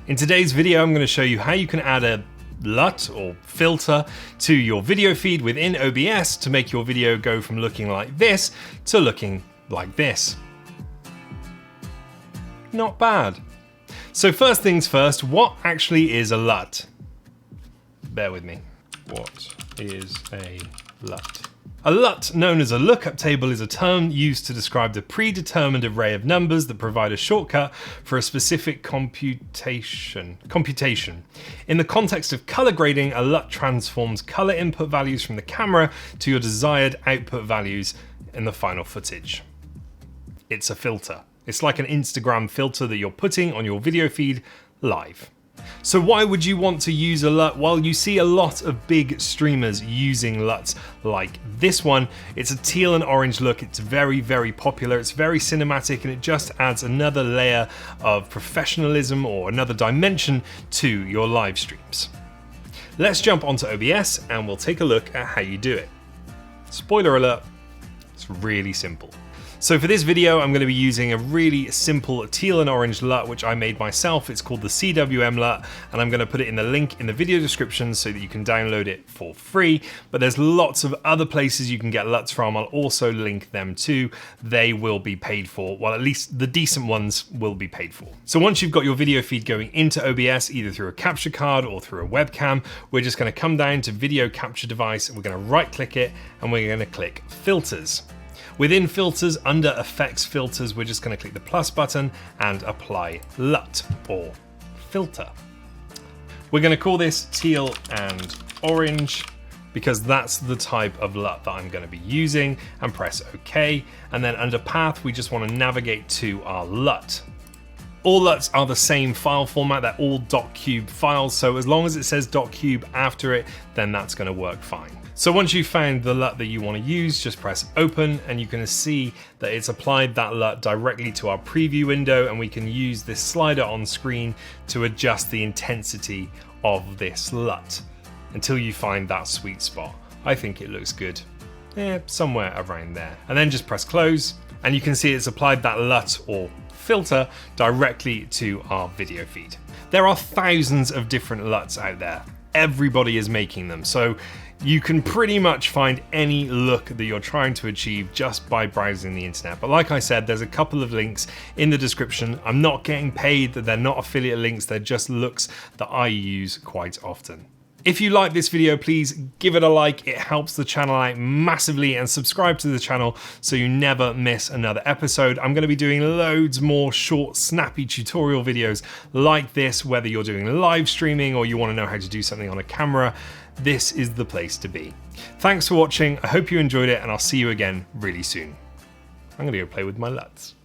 In today's video, I'm going to show you how you can add a LUT or filter to your video feed within OBS to make your video go from looking like this to looking like this. Not bad. So first things first, what actually is a LUT? Bear with me. What is a LUT? A LUT, known as a lookup table, is a term used to describe the predetermined array of numbers that provide a shortcut for a specific computation. In the context of color grading, a LUT transforms color input values from the camera to your desired output values in the final footage. It's a filter. It's like an Instagram filter that you're putting on your video feed live. So why would you want to use a LUT? Well, you see a lot of big streamers using LUTs like this one. It's a teal and orange look. It's very, very popular. It's very cinematic, and it just adds another layer of professionalism or another dimension to your live streams. Let's jump onto OBS and we'll take a look at how you do it. Spoiler alert, it's really simple. So for this video, I'm going to be using a really simple teal and orange LUT, which I made myself. It's called the CWM LUT, and I'm going to put it in the link in the video description so that you can download it for free. But there's lots of other places you can get LUTs from. I'll also link them too. They will be paid for. Well, at least the decent ones will be paid for. So once you've got your video feed going into OBS, either through a capture card or through a webcam, we're just going to come down to video capture device, and we're going to right click it, and we're going to click filters. Within filters, under effects filters, we're just going to click the plus button and apply LUT or filter. We're going to call this teal and orange because that's the type of LUT that I'm going to be using, and press OK. And then under path, we just want to navigate to our LUT. All LUTs are the same file format. They're all .cube files. So as long as it says .cube after it, then that's going to work fine. So once you've found the LUT that you want to use, just press open, and you can see that it's applied that LUT directly to our preview window, and we can use this slider on screen to adjust the intensity of this LUT until you find that sweet spot. I think it looks good. Somewhere around there. And then just press close, and you can see it's applied that LUT or filter directly to our video feed. There are thousands of different LUTs out there. Everybody is making them. So you can pretty much find any look that you're trying to achieve just by browsing the internet. But like I said, there's a couple of links in the description. I'm not getting paid, that they're not affiliate links, they're just looks that I use quite often. If you like this video, please give it a like. It helps the channel out massively, and subscribe to the channel so you never miss another episode. I'm going to be doing loads more short, snappy tutorial videos like this, whether you're doing live streaming or you want to know how to do something on a camera. This is the place to be. Thanks for watching. I hope you enjoyed it, and I'll see you again really soon. I'm going to go play with my LUTs.